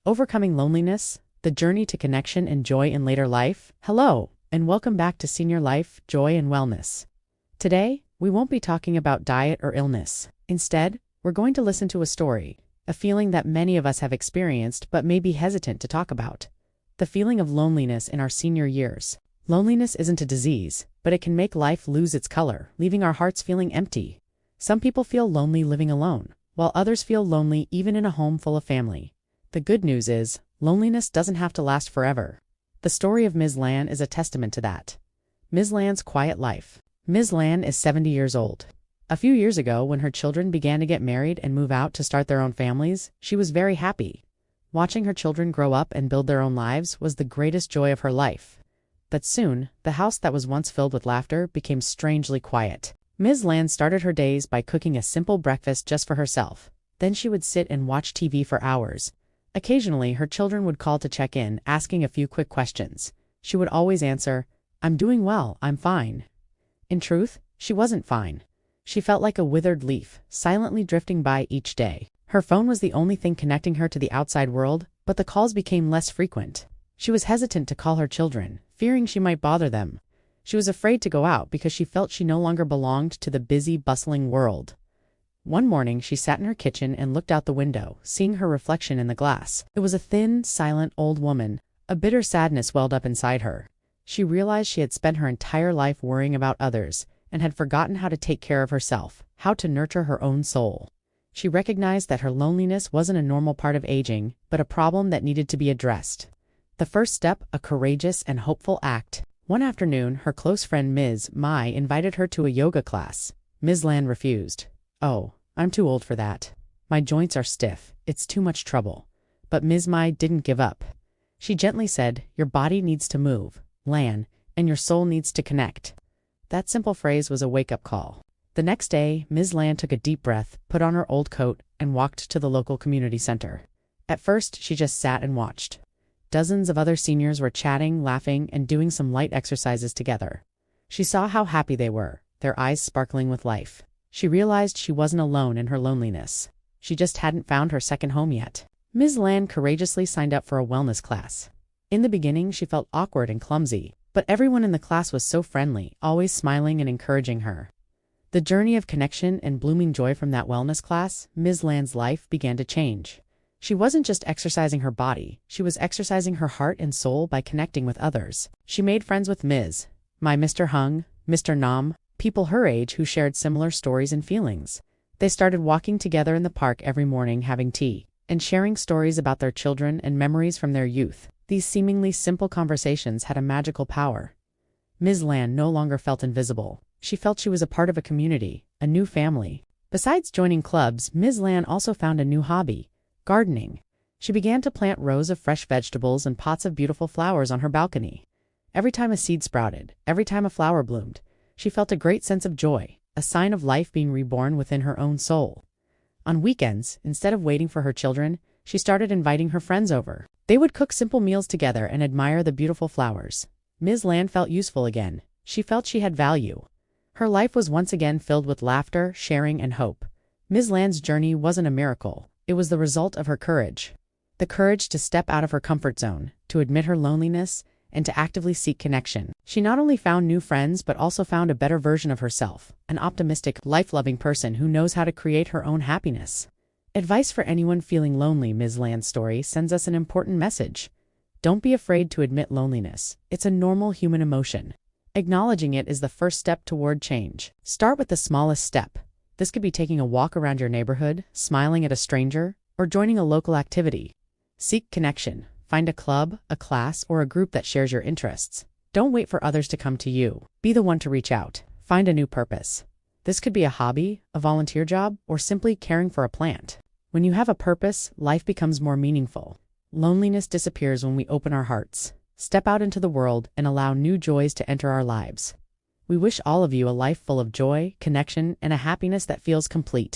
Overcoming Loneliness, the Journey to Connection and Joy in Later Life. Hello, and welcome back to Senior Life, Joy and Wellness. Today, we won't be talking about diet or illness. Instead, we're going to listen to a story, a feeling that many of us have experienced but may be hesitant to talk about. The feeling of loneliness in our senior years. Loneliness isn't a disease, but it can make life lose its color, leaving our hearts feeling empty. Some people feel lonely living alone, while others feel lonely even in a home full of family. The good news is, loneliness doesn't have to last forever. The story of Ms. Lan is a testament to that. Ms. Lan's quiet life. Ms. Lan is 70 years old. A few years ago, when her children began to get married and move out to start their own families, she was very happy. Watching her children grow up and build their own lives was the greatest joy of her life. But soon, the house that was once filled with laughter became strangely quiet. Ms. Lan started her days by cooking a simple breakfast just for herself. Then she would sit and watch TV for hours. Occasionally, her children would call to check in, asking a few quick questions. She would always answer, "I'm doing well, I'm fine." In truth, she wasn't fine. She felt like a withered leaf, silently drifting by each day. Her phone was the only thing connecting her to the outside world, but the calls became less frequent. She was hesitant to call her children, fearing she might bother them. She was afraid to go out because she felt she no longer belonged to the busy, bustling world. One morning, she sat in her kitchen and looked out the window, seeing her reflection in the glass. It was a thin, silent old woman. A bitter sadness welled up inside her. She realized she had spent her entire life worrying about others, and had forgotten how to take care of herself, how to nurture her own soul. She recognized that her loneliness wasn't a normal part of aging, but a problem that needed to be addressed. The first step, a courageous and hopeful act. One afternoon, her close friend Ms. Mai invited her to a yoga class. Ms. Lan refused. "Oh, I'm too old for that. My joints are stiff, it's too much trouble." But Ms. Mai didn't give up. She gently said, "Your body needs to move, Lan, and your soul needs to connect." That simple phrase was a wake-up call. The next day, Ms. Lan took a deep breath, put on her old coat, and walked to the local community center. At first, she just sat and watched. Dozens of other seniors were chatting, laughing, and doing some light exercises together. She saw how happy they were, their eyes sparkling with life. She realized she wasn't alone in her loneliness. She just hadn't found her second home yet. Ms. Lan courageously signed up for a wellness class. In the beginning, she felt awkward and clumsy, but everyone in the class was so friendly, always smiling and encouraging her. The journey of connection and blooming joy from that wellness class, Ms. Lan's life began to change. She wasn't just exercising her body, she was exercising her heart and soul by connecting with others. She made friends with Ms. Mai, Mr. Hung, Mr. Nam, people her age who shared similar stories and feelings. They started walking together in the park every morning, having tea, and sharing stories about their children and memories from their youth. These seemingly simple conversations had a magical power. Ms. Lan no longer felt invisible. She felt she was a part of a community, a new family. Besides joining clubs, Ms. Lan also found a new hobby: gardening. She began to plant rows of fresh vegetables and pots of beautiful flowers on her balcony. Every time a seed sprouted, every time a flower bloomed, she felt a great sense of joy, a sign of life being reborn within her own soul. On weekends, instead of waiting for her children, she started inviting her friends over. They would cook simple meals together and admire the beautiful flowers. Ms. Lan felt useful again. She felt she had value. Her life was once again filled with laughter, sharing, and hope. Ms. Lan's journey wasn't a miracle. It was the result of her courage. The courage to step out of her comfort zone, to admit her loneliness, and to actively seek connection. She not only found new friends but also found a better version of herself, an optimistic, life-loving person who knows how to create her own happiness. Advice for anyone feeling lonely. Ms. Lan's story sends us an important message. Don't be afraid to admit loneliness. It's a normal human emotion. Acknowledging it is the first step toward change. Start with the smallest step. This could be taking a walk around your neighborhood, smiling at a stranger, or joining a local activity. Seek connection. Find a club, a class, or a group that shares your interests. Don't wait for others to come to you. Be the one to reach out. Find a new purpose. This could be a hobby, a volunteer job, or simply caring for a plant. When you have a purpose, life becomes more meaningful. Loneliness disappears when we open our hearts, step out into the world, and allow new joys to enter our lives. We wish all of you a life full of joy, connection, and a happiness that feels complete.